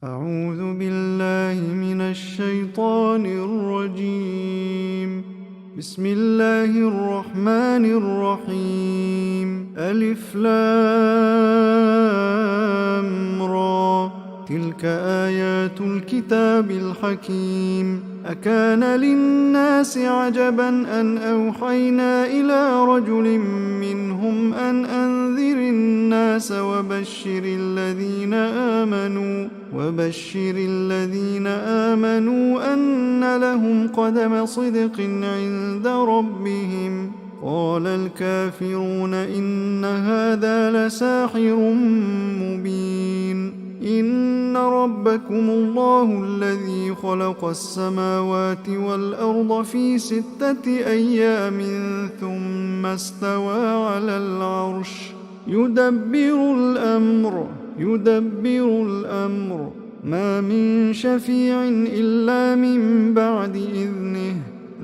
أعوذ بالله من الشيطان الرجيم. بسم الله الرحمن الرحيم. ألف لام را، تلك آيات الكتاب الحكيم. أكان للناس عجبا أن أوحينا إلى رجل منهم أن أنذر الناس وبشر الذين آمنوا أن لهم قدم صدق عند ربهم. قال الكافرون إن هذا لساحر مبين. إن ربكم الله الذي خلق السماوات والأرض في 6 أيام ثم استوى على العرش يدبر الأمر ما من شفيع إلا من بعد إذنه.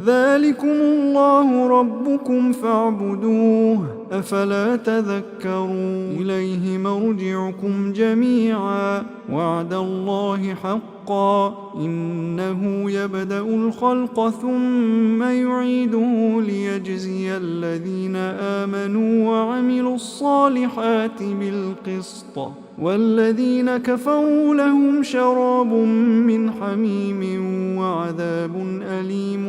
ذلكم الله ربكم فاعبدوه، أفلا تذكرون. إليه مرجعكم جميعا، وعد الله حقا، إنه يبدأ الخلق ثم يعيده ليجزي الذين آمنوا وعملوا الصالحات بالقسط، والذين كفروا لهم شراب من حميم وعذاب أليم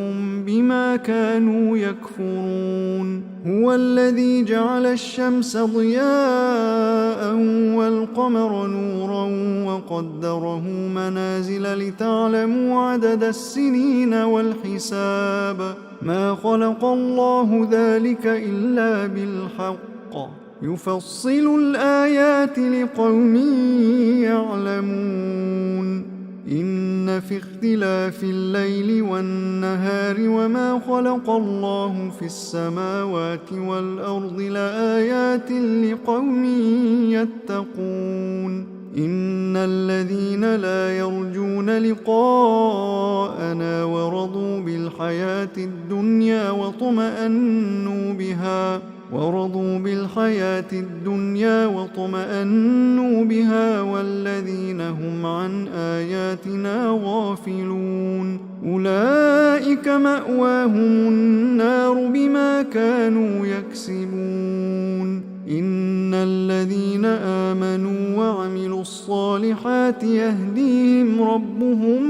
بما كانوا يكفرون. هو الذي جعل الشمس ضياء والقمر نورا وقدره منازل لتعلموا عدد السنين والحساب. ما خلق الله ذلك إلا بالحق، يفصل الآيات لقوم يعلمون. إن في اختلاف الليل والنهار وما خلق الله في السماوات والأرض لآيات لقوم يتقون. إن الذين لا يرجون لقاءنا ورضوا بالحياة الدنيا وطمأنوا بها والذين هم عن آياتنا غافلون، أولئك مأواهم النار بما كانوا يكسبون. إن الذين آمنوا وعملوا الصالحات يهديهم ربهم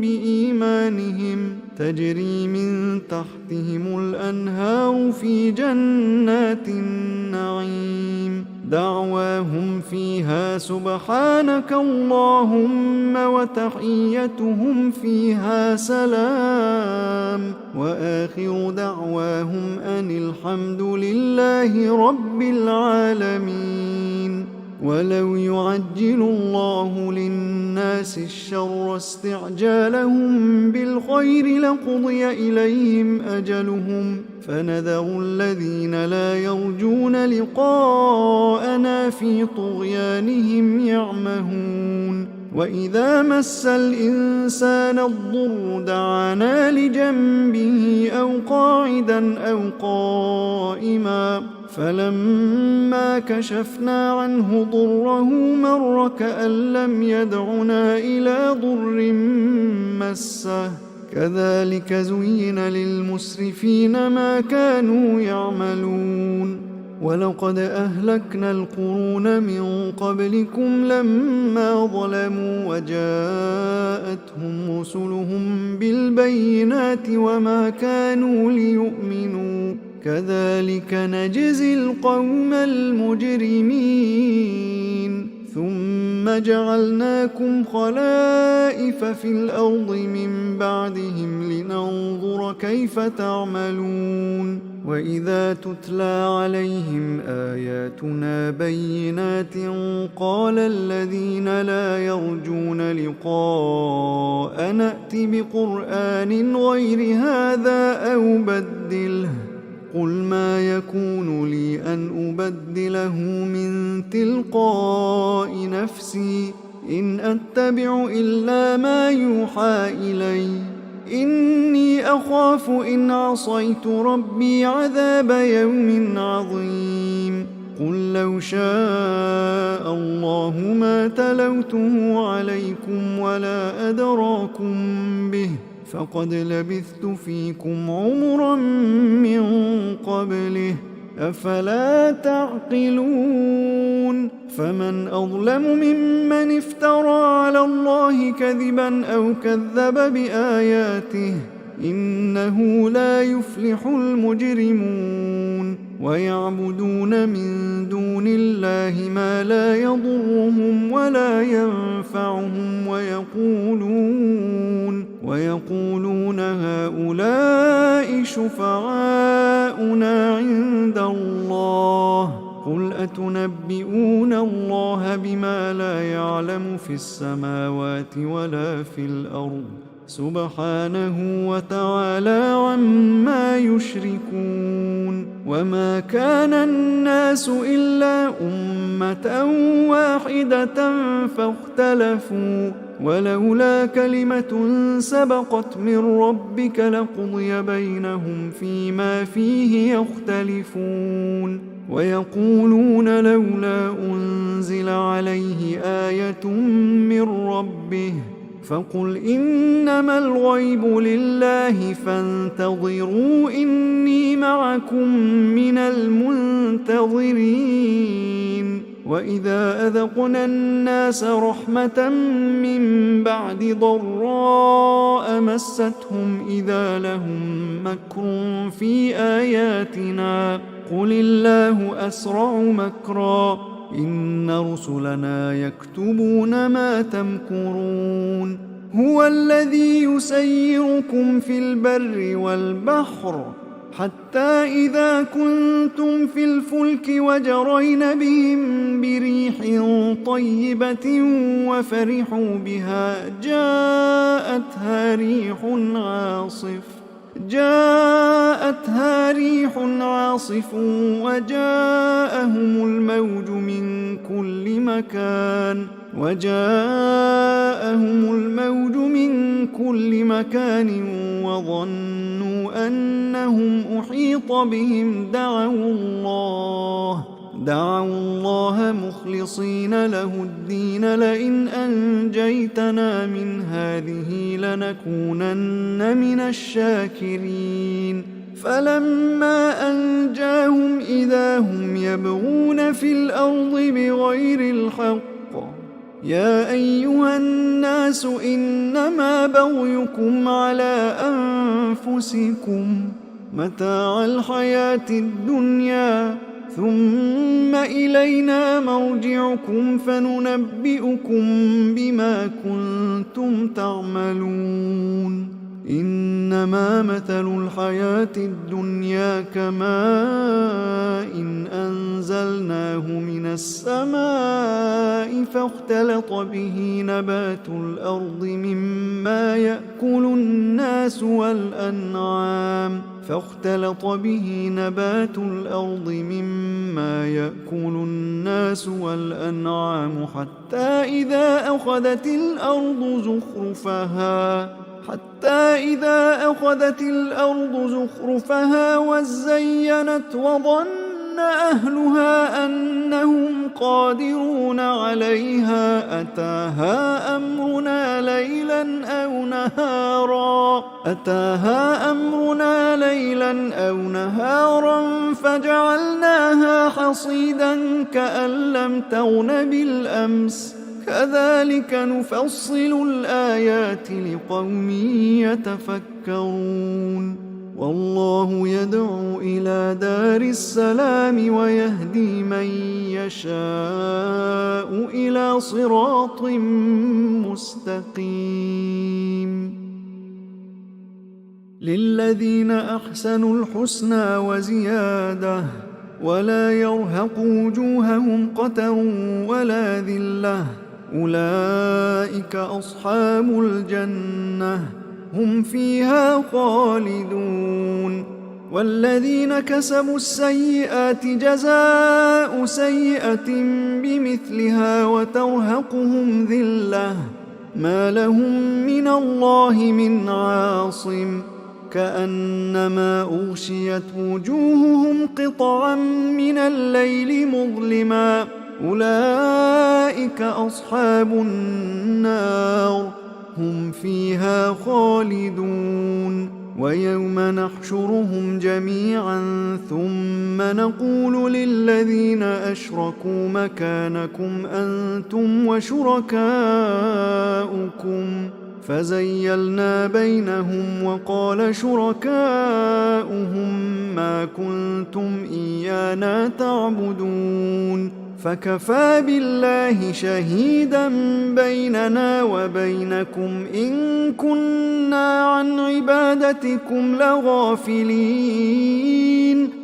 بإيمانهم، تجري من تحتهم الأنهار في جنات النعيم. دعواهم فيها سبحانك اللهم وتحيتهم فيها سلام، وآخر دعواهم أن الحمد لله رب العالمين. ولو يعجل الله للناس الشر استعجالهم بالخير لقضي إليهم أجلهم، فنذر الذين لا يرجون لقاءنا في طغيانهم يعمهون. وإذا مس الإنسان الضر دعانا لجنبه أو قاعدا أو قائما، فلما كشفنا عنه ضره مر كأن لم يدعنا إلى ضر مسه. كذلك زين للمسرفين ما كانوا يعملون. ولقد أهلكنا القرون من قبلكم لما ظلموا وجاءتهم رسلهم بالبينات وما كانوا ليؤمنوا، كذلك نجزي القوم المجرمين. ثم جعلناكم خلائف في الأرض من بعدهم لننظر كيف تعملون. وإذا تتلى عليهم آياتنا بينات قال الذين لا يرجون لقاء نأت بقرآن غير هذا أو بدله. قل ما يكون لي أن أبدله من تلقاء نفسي، إن أتبع إلا ما يوحى إلي، إني أخاف إن عصيت ربي عذاب يوم عظيم. قل لو شاء الله ما تلوته عليكم ولا أدراكم به فقد لبثت فيكم عمرا من قبله أفلا تعقلون فمن أظلم ممن افترى على الله كذبا أو كذب بآياته إنه لا يفلح المجرمون ويعبدون من دون الله ما لا يضرهم ولا ينفعهم ويقولون هؤلاء شفعاؤنا عند الله قل أتنبئون الله بما لا يعلم في السماوات ولا في الأرض سبحانه وتعالى عما يشركون وما كان الناس إلا أمة واحدة فاختلفوا ولولا كلمة سبقت من ربك لقضي بينهم فيما فيه يختلفون ويقولون لولا أنزل عليه آية من ربه فقل إنما الغيب لله فانتظروا إني معكم من المنتظرين وإذا أذقنا الناس رحمة من بعد ضراء مستهم إذا لهم مكر في آياتنا قل الله أسرع مكرا إن رسلنا يكتبون ما تمكرون هو الذي يسيركم في البر والبحر حتى إذا كنتم في الفلك وجرين بهم بريح طيبة وفرحوا بها جاءتها ريح عاصف وجاءهم الموج من كل مكان وظنوا أنهم أحيط بهم دعوا الله مخلصين له الدين لئن أنجيتنا من هذه لنكونن من الشاكرين فلما أنجاهم إذا هم يبغون في الأرض بغير الحق يا أيها الناس إنما بغيكم على أنفسكم متاع الحياة الدنيا ثم إلينا مرجعكم فننبئكم بما كنتم تعملون إنما مثل الحياة الدنيا كماء إن أنزلناه من السماء فاختلط به نبات الأرض مما يأكل الناس والأنعام حتى إذا أخذت الأرض زخرفها وزينت وظن أهلها أنهم قادرون عليها أتاها أمرنا ليلا أو نهارا فجعلناها حصيدا كأن لم تغن بالأمس كذلك نفصل الآيات لقوم يتفكرون والله يدعو إلى دار السلام ويهدي من يشاء إلى صراط مستقيم للذين أحسنوا الحسنى وزيادة ولا يرهق وجوههم قتر ولا ذلة أولئك أصحاب الجنة هم فيها خالدون والذين كسبوا السيئات جزاء سيئة بمثلها وترهقهم ذلة ما لهم من الله من عاصم كأنما أغشيت وجوههم قطعا من الليل مظلما أولئك أصحاب النار هم فيها خالدون ويوم نحشرهم جميعا ثم نقول للذين أشركوا مكانكم أنتم وشركاؤكم فزيلنا بينهم وقال شركاؤهم ما كنتم إيانا تعبدون فكفى بالله شهيدا بيننا وبينكم إن كنا عن عبادتكم لغافلين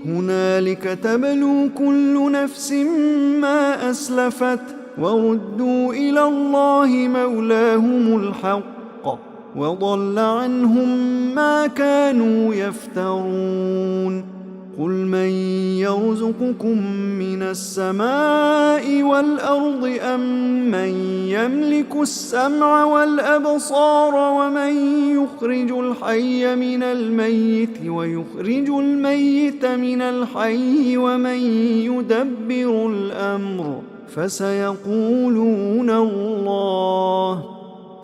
هنالك تبلو كل نفس ما أسلفت وردوا إلى الله مولاهم الحق وضل عنهم ما كانوا يفترون قل من يرزقكم من السماء والأرض أم من يملك السمع والأبصار ومن يخرج الحي من الميت ويخرج الميت من الحي ومن يدبر الأمر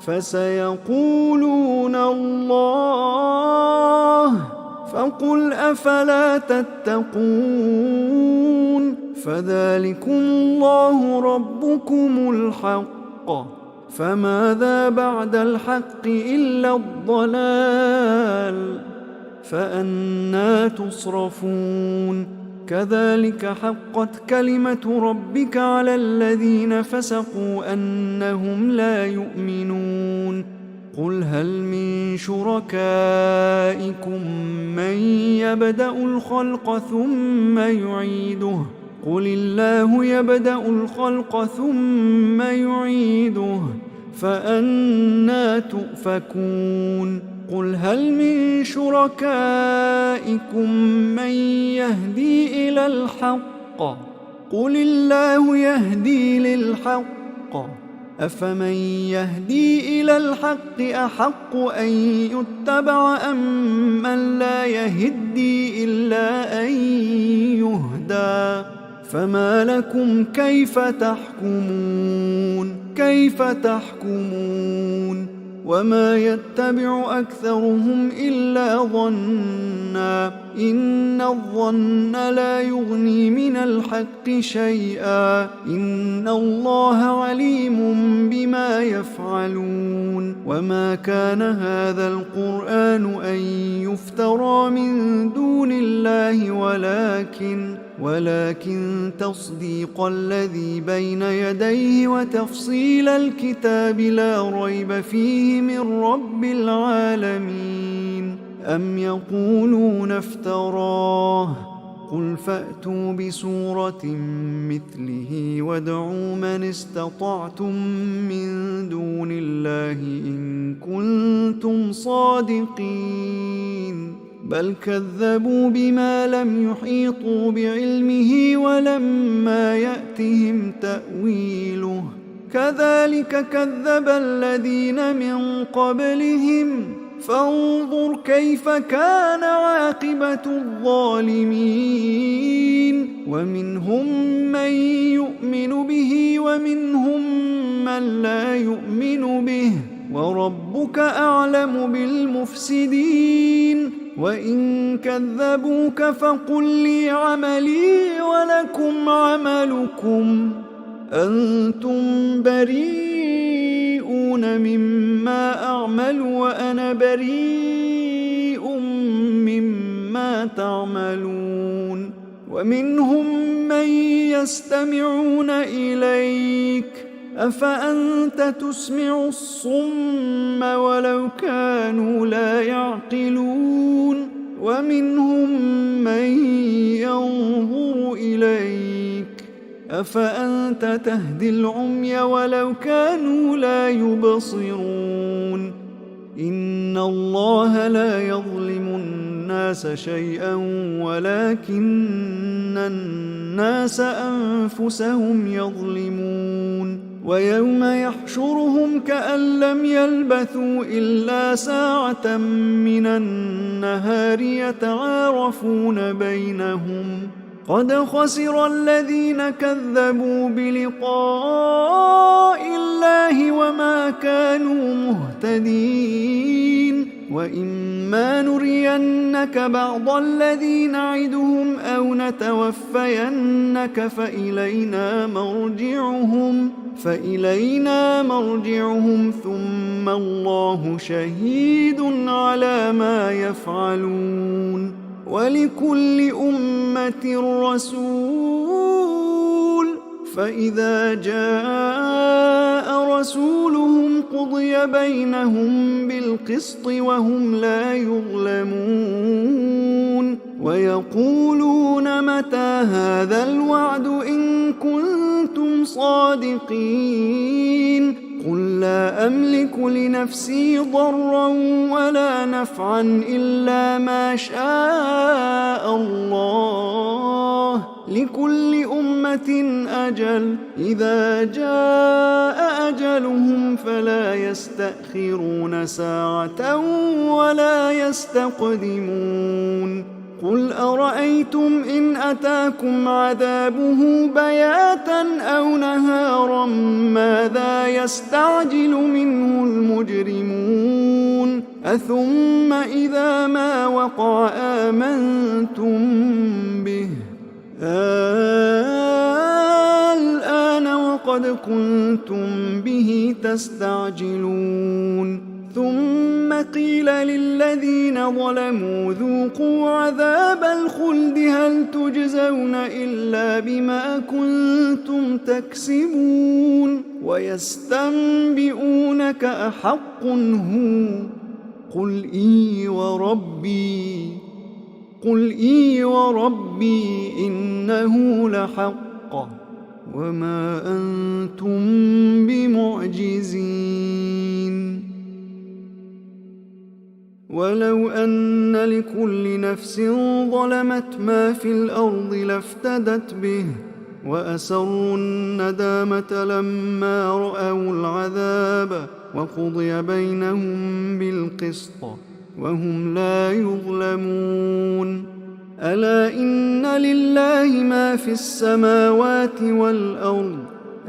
فسيقولون الله فقل أفلا تتقون فذلكم الله ربكم الحق فماذا بعد الحق إلا الضلال فأنى تصرفون كذلك حقت كلمة ربك على الذين فسقوا أنهم لا يؤمنون قل هل من شركائكم من يبدأ الخلق ثم يعيده قل الله يبدأ الخلق ثم يعيده فأنى تؤفكون قل هل من شركائكم من يهدي إلى الحق قل الله يهدي للحق أفمن يهدي إلى الحق أحق أن يتبع أم من لا يهدي إلا أن يهدى فما لكم كيف تحكمون وما يتبع أكثرهم إلا ظنا إن الظن لا يغني من الحق شيئا إن الله عليم بما يفعلون وما كان هذا القرآن أن يفترى من دون الله ولكن تصديق الذي بين يديه وتفصيل الكتاب لا ريب فيه من رب العالمين أم يقولون افتراه قل فأتوا بسورة مثله وادعوا من استطعتم من دون الله إن كنتم صادقين بل كذبوا بما لم يحيطوا بعلمه ولما يأتهم تأويله كذلك كذب الذين من قبلهم فانظر كيف كان عاقبة الظالمين ومنهم من يؤمن به ومنهم من لا يؤمن به وربك أعلم بالمفسدين وإن كذبوك فقل لي عملي ولكم عملكم أنتم بريئون مما أعمل وأنا بريء مما تعملون ومنهم من يستمعون إليك أفأنت تسمع الصم ولو كانوا لا يعقلون ومنهم من ينظر إليك أفأنت تهدي العمي ولو كانوا لا يبصرون إن الله لا يظلم الناس شيئا ولكن الناس أنفسهم يظلمون ويوم يحشرهم كأن لم يلبثوا إلا ساعة من النهار يتعارفون بينهم قد خسر الذين كذبوا بلقاء الله وما كانوا مهتدين وإما نرينك بعض الذي نعدهم أو نتوفينك فإلينا مرجعهم ثم الله شهيد على ما يفعلون ولكل أمة رسول فإذا جاء رسولهم قضي بينهم بالقسط وهم لا يظلمون ويقولون متى هذا الوعد إن كنتم صادقين قل لا أملك لنفسي ضرا ولا نفعا إلا ما شاء الله لكل أمة أجل إذا جاء أجلهم فلا يستأخرون ساعة ولا يستقدمون قل أرأيتم إن أتاكم عذابه بياتا أو نهارا ماذا يستعجل منه المجرمون أثم إذا ما وقع آمنتم به الآن وقد كنتم به تستعجلون ثم قيل للذين ظلموا ذوقوا عذاب الخلد هل تجزون إلا بما كنتم تكسبون ويستنبئونك أحق هو قل إي وربي إنه لحق وما أنتم بمعجزين ولو أن لكل نفس ظلمت ما في الأرض لافتدت به وأسروا الندامة لما رأوا العذاب وقضي بينهم بالقسط وهم لا يظلمون ألا إن لله ما في السماوات والأرض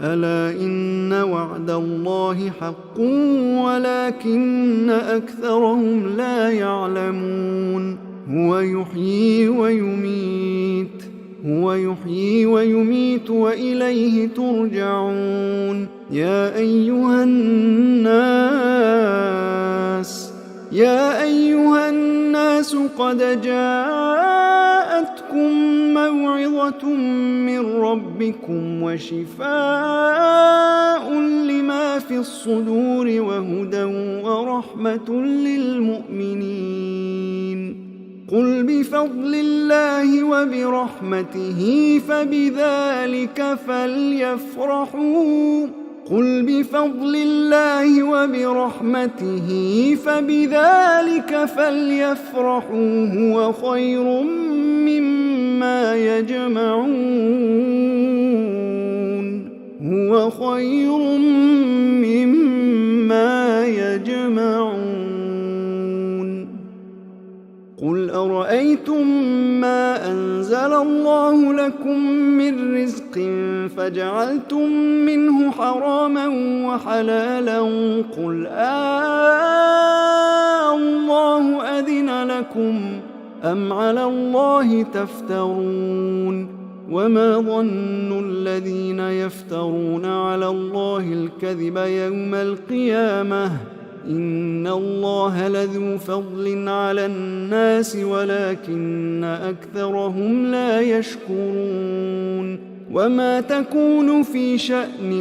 ألا إن وعد الله حق ولكن أكثرهم لا يعلمون هو يحيي ويميت وإليه ترجعون يا أيها الناس قد جاءتكم موعظة من ربكم وشفاء لما في الصدور وهدى ورحمة للمؤمنين قل بفضل الله وبرحمته فبذلك فليفرحوا هو خير مما يجمعون قل أرأيتم ما أنزل الله لكم من رزق فجعلتم منه حراما وحلالا قل الله أذن لكم أم على الله تفترون وما ظن الذين يفترون على الله الكذب يوم القيامة إن الله لذو فضل على الناس ولكن أكثرهم لا يشكرون وما تكون في شأن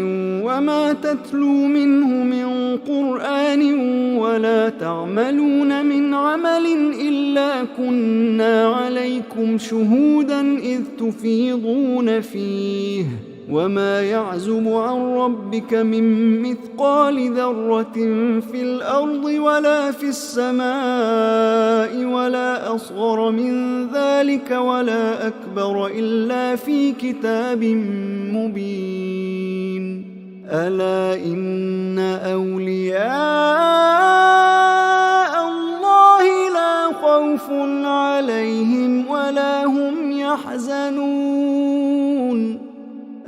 وما تتلو منه من قرآن ولا تعملون من عمل إلا كنا عليكم شهودا إذ تفيضون فيه وما يعزب عن ربك من مثقال ذرة في الأرض ولا في السماء ولا أصغر من ذلك ولا أكبر إلا في كتاب مبين ألا إن أولياء الله لا خوف عليهم ولا هم يحزنون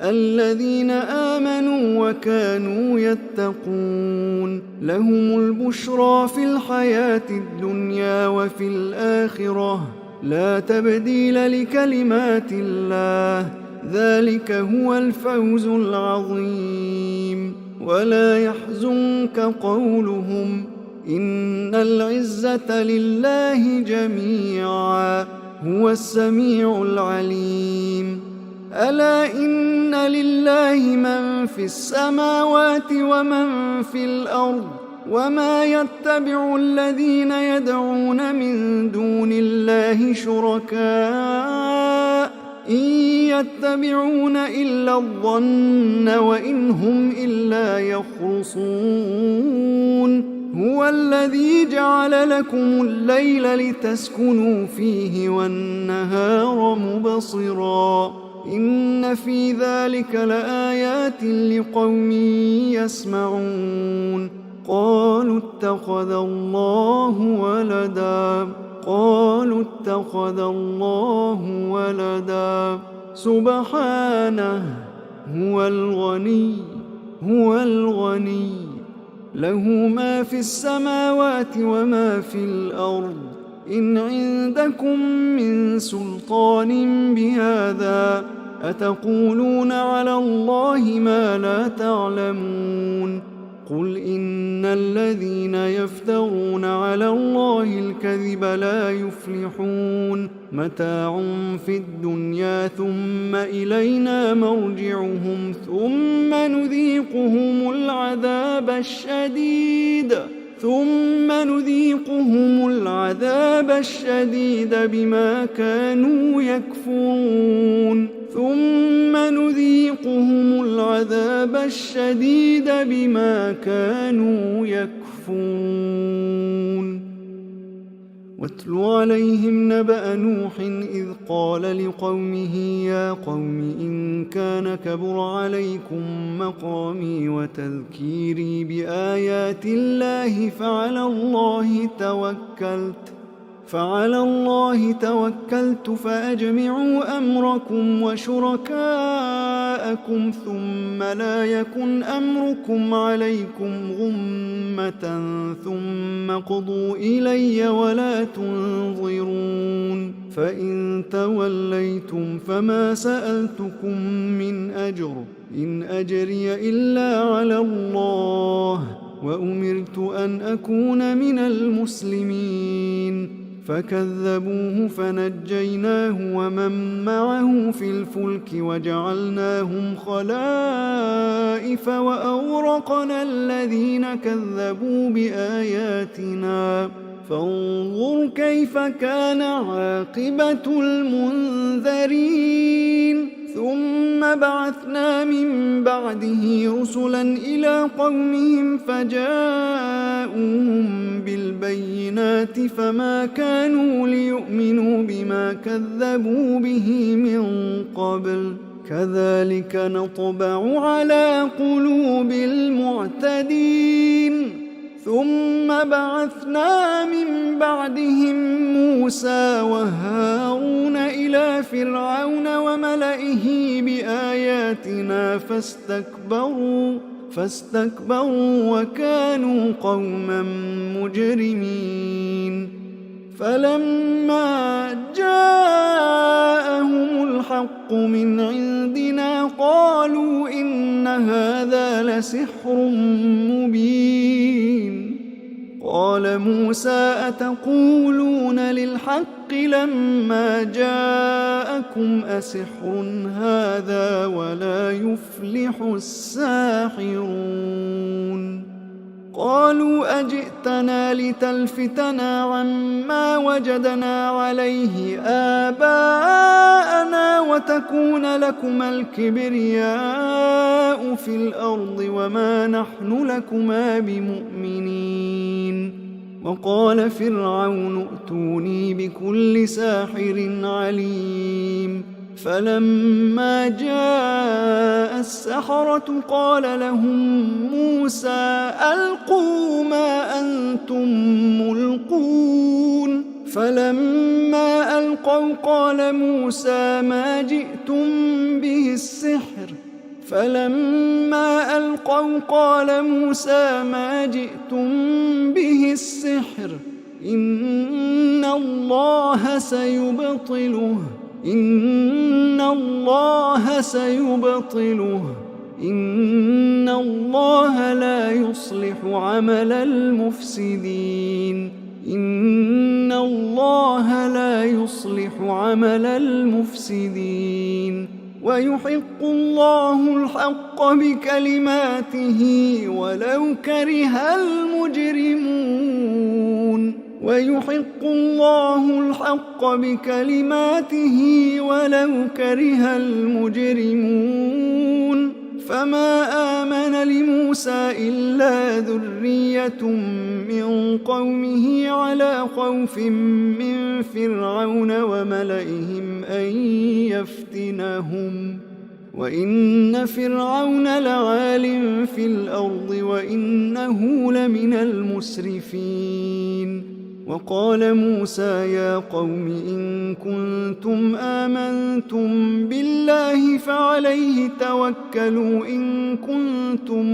الذين آمنوا وكانوا يتقون لهم البشرى في الحياة الدنيا وفي الآخرة لا تبديل لكلمات الله ذلك هو الفوز العظيم ولا يحزنك قولهم إن العزة لله جميعا هو السميع العليم ألا إن لله من في السماوات ومن في الأرض وما يتبع الذين يدعون من دون الله شركاء إن يتبعون إلا الظن وإن هم إلا يخرصون هو الذي جعل لكم الليل لتسكنوا فيه والنهار مبصرا إن في ذلك لآيات لقوم يسمعون قالوا اتخذ الله ولدا سبحانه هو الغني له ما في السماوات وما في الأرض إن عندكم من سلطان بهذا أتقولون على الله ما لا تعلمون قل إن الذين يفترون على الله الكذب لا يفلحون متاع في الدنيا ثم إلينا مرجعهم ثم نذيقهم العذاب الشديد بما كانوا يكفرون واتل عليهم نبأ نوح إذ قال لقومه يا قوم إن كان كبر عليكم مقامي وتذكيري بآيات الله فعلى الله توكلت فأجمعوا أمركم وشركاءكم ثم لا يكن أمركم عليكم غمة ثم قضوا إلي ولا تنظرون فإن توليتم فما سألتكم من أجر إن أجري إلا على الله وأمرت أن أكون من المسلمين فكذبوه فنجيناه ومن معه في الفلك وجعلناهم خلائف وأغرقنا الذين كذبوا بآياتنا فانظر كيف كان عاقبة المنذرين ثم بعثنا من بعده رسلا إلى قومهم فجاءوهم بالبينات فما كانوا ليؤمنوا بما كذبوا به من قبل كذلك نطبع على قلوب المعتدين ثم بعثنا من بعدهم موسى وهارون إلى فرعون وملئه بآياتنا فاستكبروا وكانوا قوما مجرمين فلما جاءهم الحق من عندنا قالوا إن هذا لسحر مبين قال موسى أتقولون للحق لما جاءكم أسحر هذا ولا يفلح الساحرون قالوا أجئتنا لتلفتنا عما وجدنا عليه آباءنا وتكون لكما الكبرياء في الأرض وما نحن لكما بمؤمنين وقال فرعون ائتوني بكل ساحر عليم فلما جاء السحرة قال لهم موسى ألقوا ما أنتم ملقون فلما ألقوا قال موسى ما جئتم به السحر إن الله سيبطله إن الله لا يصلح عمل المفسدين ويحق الله الحق بكلماته ولو كره المجرمون فما آمن لموسى إلا ذرية من قومه على خوف من فرعون وملئهم أن يفتنهم وإن فرعون لعال في الأرض وإنه لمن المسرفين وقال موسى يا قوم إن كنتم آمنتم بالله فعليه توكلوا إن كنتم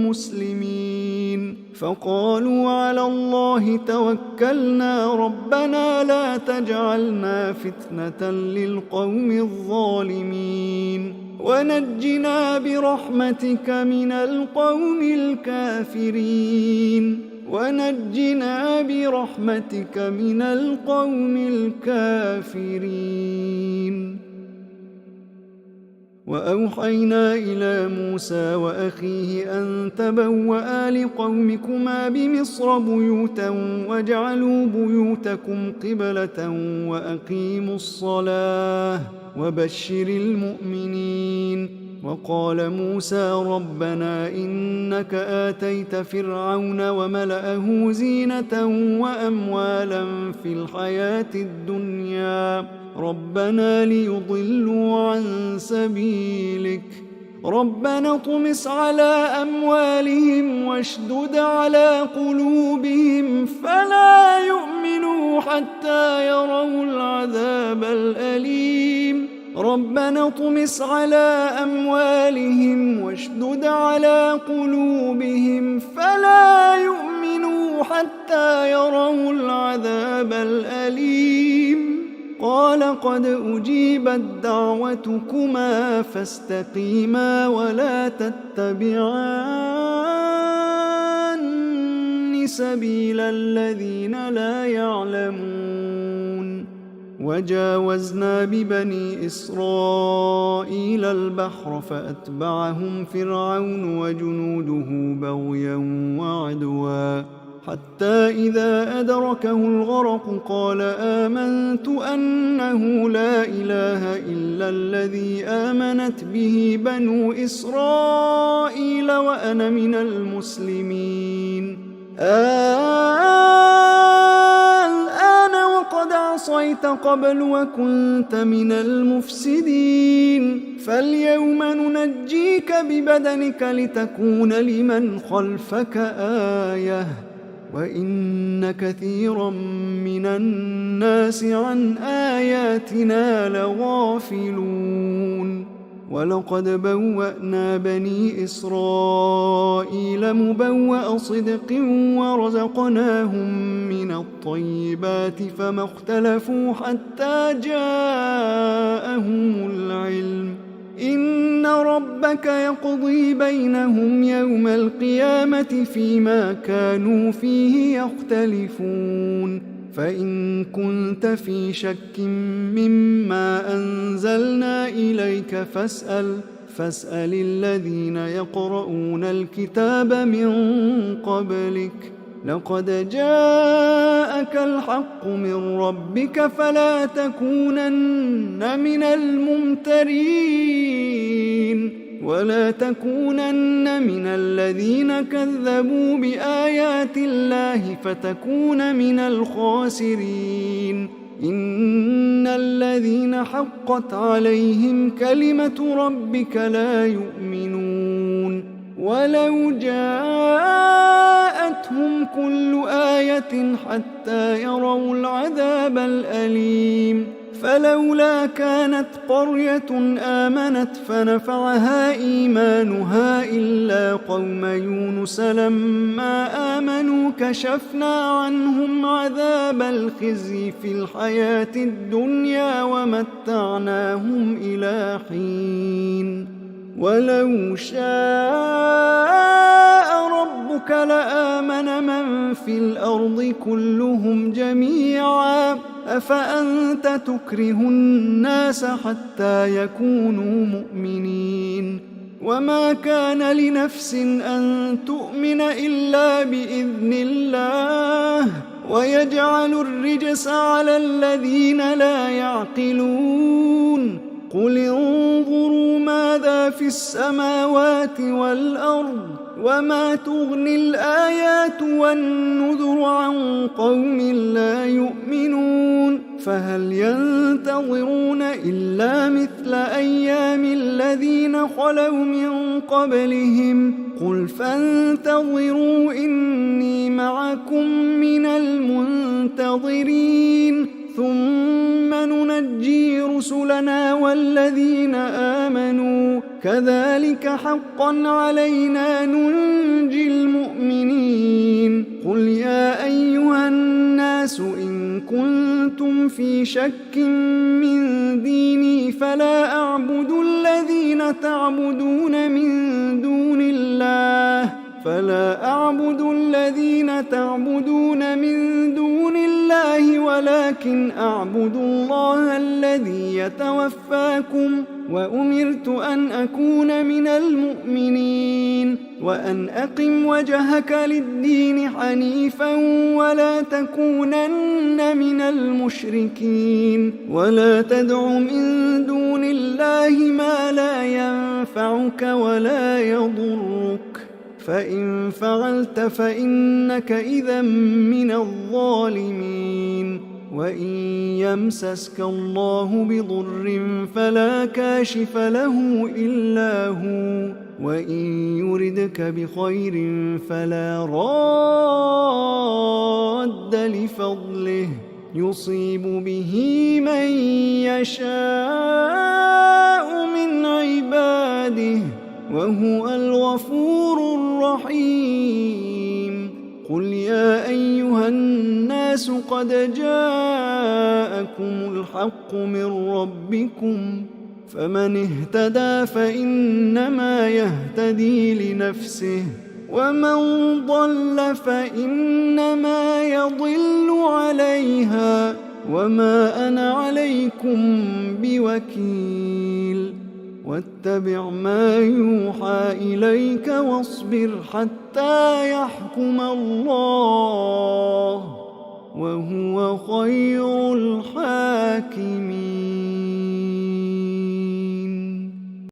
مسلمين فقالوا على الله توكلنا ربنا لا تجعلنا فتنة للقوم الظالمين ونجنا برحمتك من القوم الكافرين وأوحينا إلى موسى وأخيه أن تبوأ لقومكما بمصر بيوتا واجعلوا بيوتكم قبلة وأقيموا الصلاة وبشر المؤمنين وقال موسى ربنا إنك آتيت فرعون وملأه زينة وأموالا في الحياة الدنيا ربنا ليضلوا عن سبيلك ربنا اطمس على أموالهم واشدد على قلوبهم فلا يؤمنوا حتى يروا العذاب الأليم ربنا اطمس على أموالهم واشدد على قلوبهم فلا يؤمنوا حتى يروا العذاب الأليم قال قد أجيبت دعوتكما فاستقيما ولا تتبعان سبيل الذين لا يعلمون وجاوزنا ببني إسرائيل البحر فأتبعهم فرعون وجنوده بغيا وعدوا حتى إذا أدركه الغرق قال آمنت أنه لا إله إلا الذي آمنت به بنو إسرائيل وأنا من المسلمين الآن وقد عصيت قبل وكنت من المفسدين فاليوم ننجيك ببدنك لتكون لمن خلفك آية وإن كثيرا من الناس عن آياتنا لغافلون ولقد بوأنا بني إسرائيل مبوأ صدق ورزقناهم من الطيبات فما اختلفوا حتى جاءهم العلم إن ربك يقضي بينهم يوم القيامة فيما كانوا فيه يختلفون فإن كنت في شك مما أنزلنا إليك فاسأل الذين يقرؤون الكتاب من قبلك لقد جاءك الحق من ربك فلا تكونن من الممترين ولا تكونن من الذين كذبوا بآيات الله فتكون من الخاسرين إن الذين حقت عليهم كلمة ربك لا يؤمنون ولو جاءتهم كل آية حتى يروا العذاب الأليم فلولا كانت قرية آمنت فنفعها إيمانها إلا قوم يونس لما آمنوا كشفنا عنهم عذاب الخزي في الحياة الدنيا ومتعناهم إلى حين ولو شاء ربك لآمن من في الأرض كلهم جميعا أفأنت تكره الناس حتى يكونوا مؤمنين وما كان لنفس أن تؤمن إلا بإذن الله ويجعل الرجس على الذين لا يعقلون قل انظروا ماذا في السماوات والأرض وما تغني الآيات والنذر عن قوم لا يؤمنون فهل ينتظرون إلا مثل أيام الذين خلوا من قبلهم قل فانتظروا إني معكم من المنتظرين ثم ننجي رسلنا والذين آمنوا كذلك حقا علينا ننجي المؤمنين قل يا أيها الناس إن كنتم في شك من ديني فلا أعبد الذين تعبدون من دون الله ولكن أعبد الله الذي يتوفاكم وأمرت أن أكون من المؤمنين وأن أقم وجهك للدين حنيفا ولا تكونن من المشركين ولا تدع من دون الله ما لا ينفعك ولا يضرك فإن فعلت فإنك إذا من الظالمين وإن يمسسك الله بضر فلا كاشف له إلا هو وإن يردك بخير فلا راد لفضله يصيب به من يشاء من عباده وهو الغفور الرحيم قل يا أيها الناس قد جاءكم الحق من ربكم فمن اهتدى فإنما يهتدي لنفسه ومن ضل فإنما يضل عليها وما أنا عليكم بوكيل واتبع ما يوحى إليك واصبر حتى يحكم الله وهو خير الحاكمين.